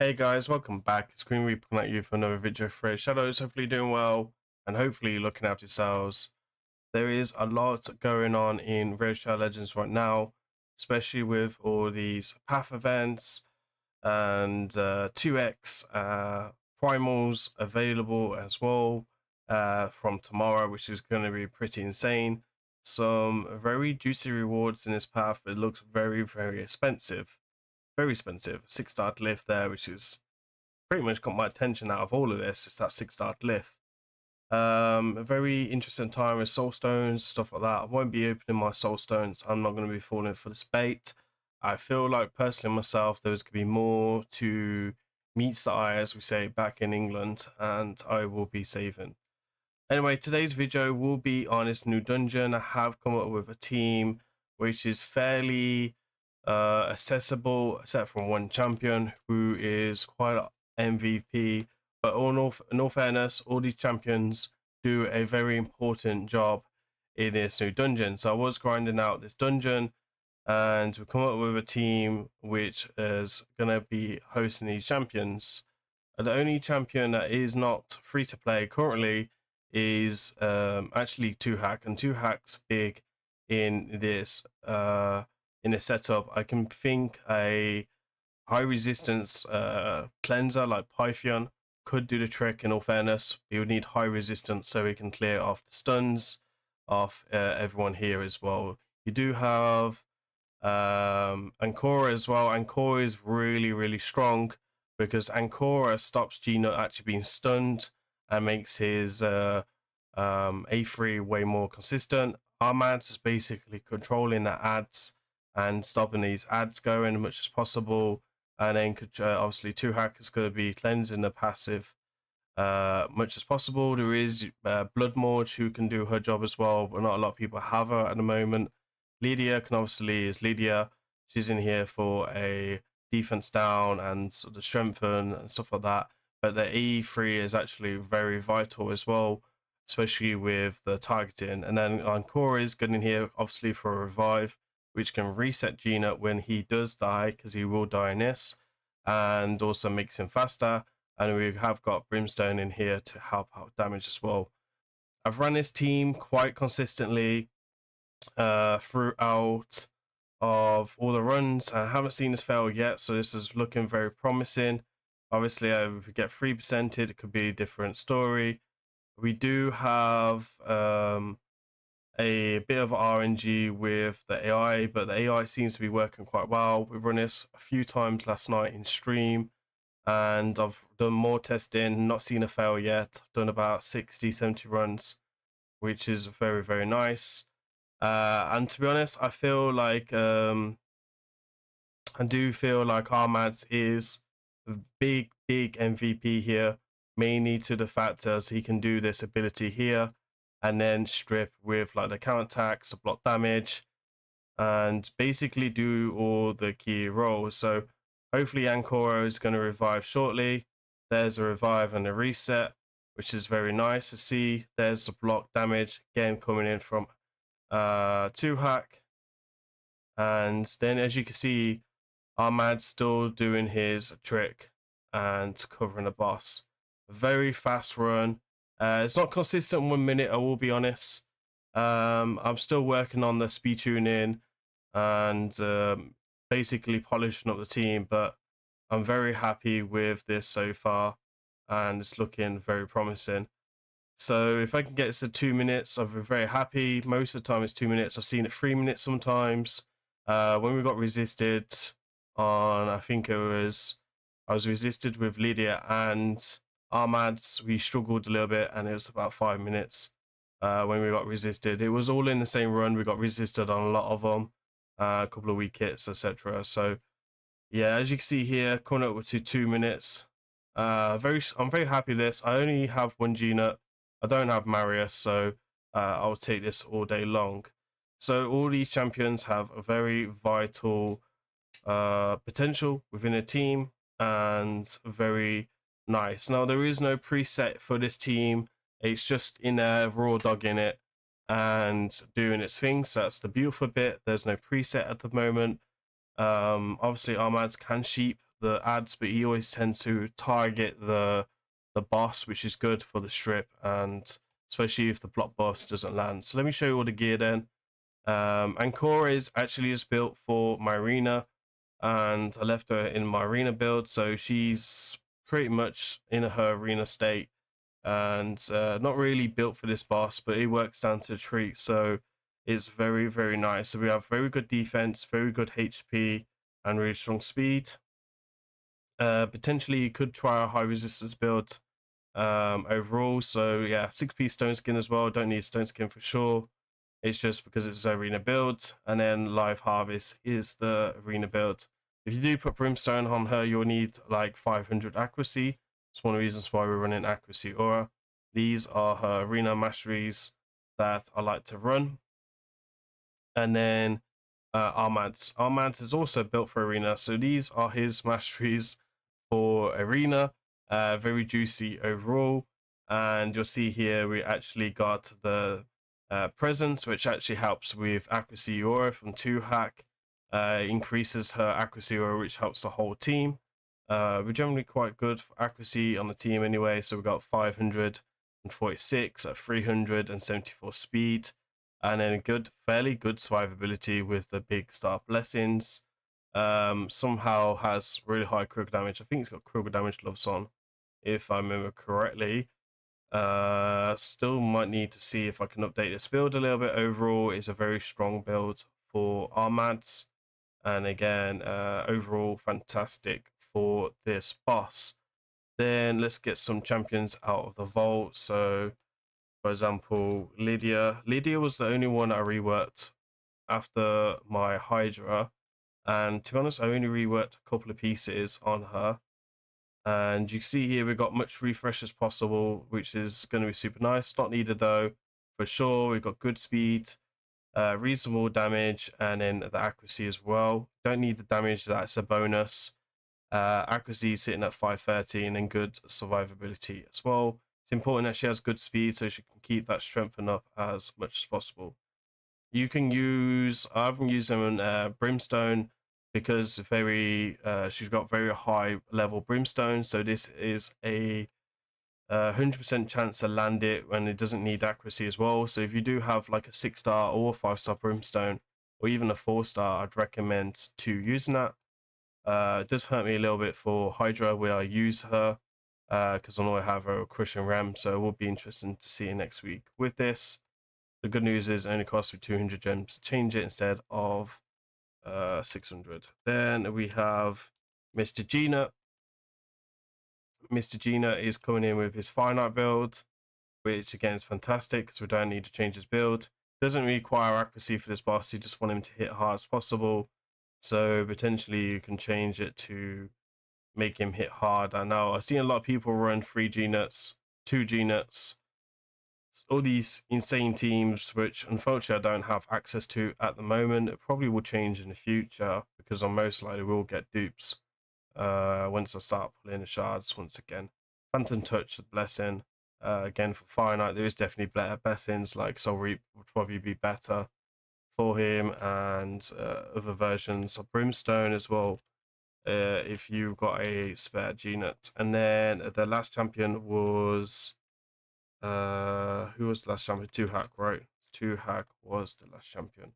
Hey guys, welcome back. It's Green Reaper coming at you for another video for Raidshadowlegends. Hopefully doing well and hopefully looking after yourselves. There is a lot going on in Raidshadowlegends right now, especially with all these path events and 2x primals available as well from tomorrow, which is going to be pretty insane. Some very juicy rewards in this path. It looks very expensive. Very expensive. 6-star glyph there, which is pretty much got my attention out of all of this. It's that 6-star glyph. A very interesting time with soul stones, stuff like that. I won't be opening my soul stones. I'm not going to be falling for this bait. I feel like personally myself, there's going to be more to meets the eye, as we say back in England, and I will be saving. Anyway, today's video will be on this new dungeon. I have come up with a team which is fairly accessible, except for one champion who is quite MVP. But in all fairness, all these champions do a very important job in this new dungeon. So I was grinding out this dungeon, and we come up with a team which is going to be hosting these champions. The only champion that is not free to play currently is actually 2hack, and 2hack's big in this setup. I can think a high resistance cleanser like Pythion could do the trick. In all fairness, you would need high resistance so we can clear off the stuns off everyone here as well. You do have Ancora as well. Ancora is really strong because Ancora stops Gina actually being stunned and makes his A3 way more consistent. Armads is basically controlling the ads and stopping these ads going as much as possible, and then obviously 2hack is going to be cleansing the passive much as possible. There is Bloodmorge who can do her job as well, but not a lot of people have her at the moment. Lydia is Lydia. She's in here for a defense down and sort of strengthen and stuff like that. But the E3 is actually very vital as well, especially with the targeting. And then Ancora is good in here, obviously, for a revive, which can reset Gina when he does die, because he will die in this, and also makes him faster. And we have got Brimstone in here to help out damage as well. I've run this team quite consistently throughout of all the runs. I haven't seen this fail yet, so this is looking very promising. Obviously, if we get 3%, it could be a different story. We do have a bit of RNG with the AI, but the AI seems to be working quite well. We've run this a few times last night in stream, and I've done more testing, not seen a fail yet. I've done about 60-70 runs, which is very nice. And to be honest, I feel like I do feel like Armads is a big MVP here, mainly to the fact as he can do this ability here and then strip with like the counterattacks, the block damage, and basically do all the key roles. So hopefully Ancora is going to revive shortly. There's a revive and a reset, which is very nice to see. There's the block damage again coming in from 2hack, and then as you can see, Armad's still doing his trick and covering the boss. Very fast run. It's not consistent 1 minute, I will be honest. I'm still working on the speed tuning and basically polishing up the team, but I'm very happy with this so far, and it's looking very promising. So if I can get this to 2 minutes, I'll be very happy. Most of the time it's 2 minutes. I've seen it 3 minutes sometimes. When we got resisted on, I think I was resisted with Lydia and Armads, we struggled a little bit, and it was about 5 minutes when we got resisted. It was all in the same run. We got resisted on a lot of them, a couple of weak hits, etc. So yeah, as you can see here, coming up to 2 minutes. I'm very happy with this. I only have one Gina. I don't have Marius, so I'll take this all day long. So all these champions have a very vital potential within a team, and very nice. Now, there is no preset for this team. It's just in there, raw dogging it and doing its thing. So that's the beautiful bit. There's no preset at the moment. Obviously, Armads can sheep the ads, but he always tends to target the boss, which is good for the strip, and especially if the block buffs doesn't land. So let me show you all the gear then. And Cora is actually just built for my arena, and I left her in my arena build, so she's pretty much in her arena state, and not really built for this boss, but it works down to a treat, so it's very, very nice. So we have very good defense, very good HP, and really strong speed. Potentially you could try a high resistance build overall. So yeah, 6-piece stone skin as well. Don't need stone skin for sure. It's just because it's arena build, and then live harvest is the arena build. If you do put brimstone on her, you'll need like 500 accuracy. It's one of the reasons why we're running accuracy aura. These are her arena masteries that I like to run. And then Armads. Armads is also built for arena, so these are his masteries for arena. Very juicy overall, and you'll see here we actually got the presence, which actually helps with accuracy aura from 2 hack. Increases her accuracy aura, which helps the whole team. We're generally quite good for accuracy on the team anyway, so we got 546 at 374 speed, and then fairly good survivability with the big star blessings. Somehow has really high critical damage. I think it's got critical damage gloves on, if I remember correctly. Still might need to see if I can update this build a little bit. Overall, it's a very strong build for Armads, and again, overall fantastic for this boss. Then let's get some champions out of the vault. So, for example, Lydia. Lydia was the only one I reworked after my Hydra, and to be honest, I only reworked a couple of pieces on her. And you see here we've got much refresh as possible, which is going to be super nice. Not needed though, for sure. We've got good speed, reasonable damage, and then the accuracy as well. Don't need the damage, that's a bonus. Accuracy sitting at 530, and then good survivability as well. It's important that she has good speed so she can keep that strengthened up as much as possible. You can use, I haven't used them in Brimstone because she's got very high level Brimstone, so this is a 100% chance to land it when it doesn't need accuracy as well. So if you do have like a 6-star or 5-star Brimstone, or even a 4-star, I'd recommend to using that. It does hurt me a little bit for Hydra where I use her, because I know I have a Crushing Ram, so it will be interesting to see it next week with this. The good news is it only costs me 200 gems to change it instead of 600. Then we have Mr. Gina. Mr. Gina is coming in with his finite build, which again is fantastic because we don't need to change his build. Doesn't require accuracy for this boss, you just want him to hit hard as possible. So potentially you can change it to make him hit hard. I know I've seen a lot of people run 3 G-nuts, 2 G-nuts, all these insane teams, which unfortunately I don't have access to at the moment. It probably will change in the future because I most likely will get dupes once I start pulling the shards once again. Phantom Touch, the blessing. Again, for Finite, there is definitely better blessings, like Soul Reap would probably be better for him, and other versions of Brimstone as well, if you've got a spare G-nut. And then the last champion was who was the last champion? 2-hack, right? 2-hack was the last champion.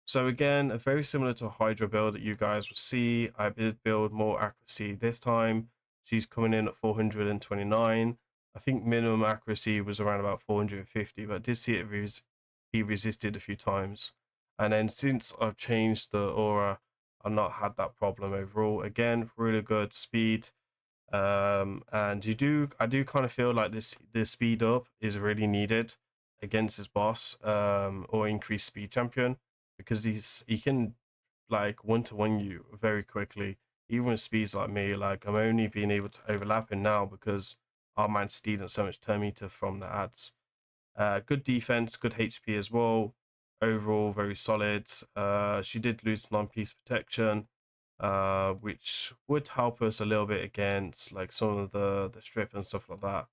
So again, very similar to a Hydra build that you guys will see. I did build more accuracy this time. She's coming in at 429. I think minimum accuracy was around about 450, but I did see it be resisted a few times. And then since I've changed the aura, I've not had that problem overall. Again, really good speed. And I do kind of feel like the speed up is really needed against his boss, or increased speed champion, because he can like 1-to-1 you very quickly, even with speeds like me. Like I'm only being able to overlap him now because our man stealing so much turn meter from the ads. Good defense, good HP as well. Overall, very solid. She did lose 9-piece protection, which would help us a little bit against like some of the strip and stuff like that.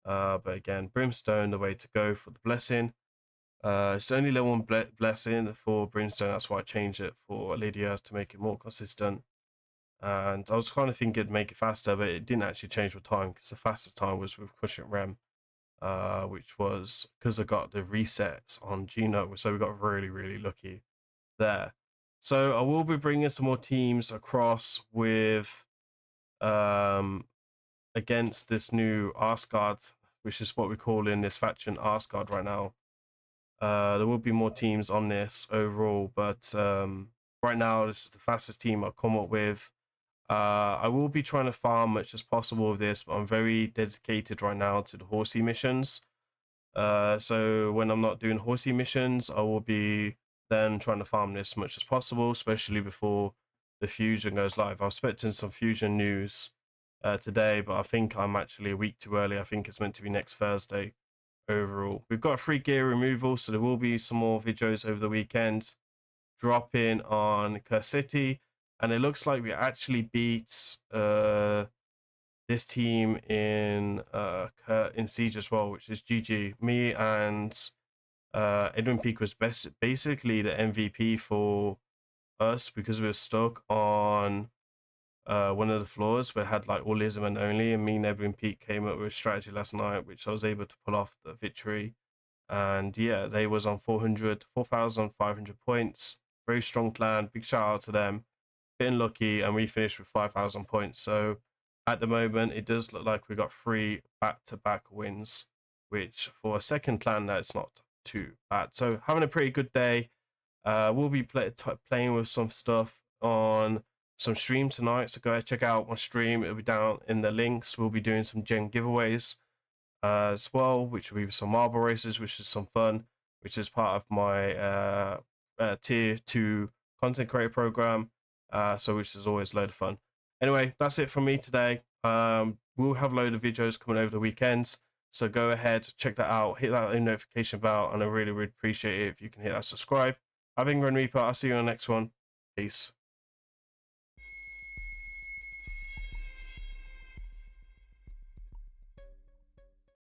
But again, Brimstone, the way to go for the blessing. It's only level 1 blessing for Brimstone. That's why I changed it for Lydia to make it more consistent. And I was kind of thinking it'd make it faster, but it didn't actually change with time, because the fastest time was with Cushion Rem, which was because I got the resets on Geno, so we got really, really lucky there. So I will be bringing some more teams across with against this new Asgard, which is what we call in this faction Asgard right now. There will be more teams on this overall, but right now this is the fastest team I've come up with. I will be trying to farm much as possible with this, but I'm very dedicated right now to the horsey missions. So when I'm not doing horsey missions, I will be then trying to farm this as much as possible, especially before the fusion goes live. I was expecting some fusion news today, but I think I'm actually a week too early. I think it's meant to be next Thursday overall. We've got free gear removal, so there will be some more videos over the weekend dropping on Curse City, and it looks like we actually beat this team in Siege as well, which is GG. Me and Edwin Peak was basically the MVP for us, because we were stuck on one of the floors where it had like all Lisman only, and me and Edwin Peak came up with a strategy last night which I was able to pull off the victory. And yeah, they was on 4,500 points. Very strong clan. Big shout out to them. Getting lucky, and we finished with 5,000 points. So at the moment, it does look like we got 3 back-to-back wins, which for a second clan, that's not too bad. So having a pretty good day. We'll be playing with some stuff on some stream tonight. So go ahead, check out my stream. It'll be down in the links. We'll be doing some gem giveaways as well, which will be some marble races, which is some fun, which is part of my tier 2 content creator program, so which is always a load of fun. Anyway, that's it from me today. We'll have a load of videos coming over the weekends, so go ahead, check that out, hit that notification bell, and I really, really appreciate it if you can hit that subscribe. I've been Grimreaper. I'll see you on the next one. Peace.